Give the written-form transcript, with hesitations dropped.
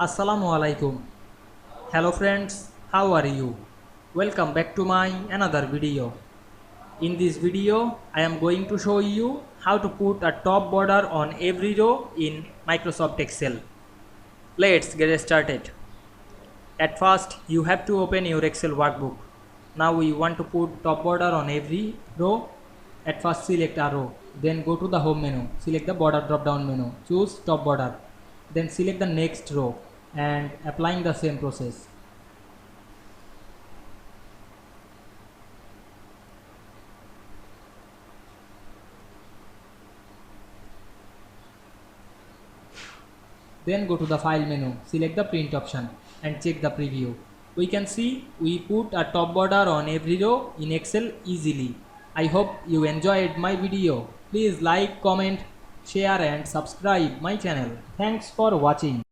Assalamu Walaikum. Hello friends, how are you? Welcome back to my another video. In this video, I am going to show you how to put a top border on every row in Microsoft Excel. Let's get started. At first, you have to open your Excel workbook. Now we want to put top border on every row. At first, select a row. Then go to the home menu. Select the border drop down menu. Choose top border. Then select the next row and applying the same process. Then go to the file menu, select the print option and check the preview. We can see we put a top border on every row in Excel easily. I hope you enjoyed my video. Please like, comment, share and subscribe my channel. Thanks for watching.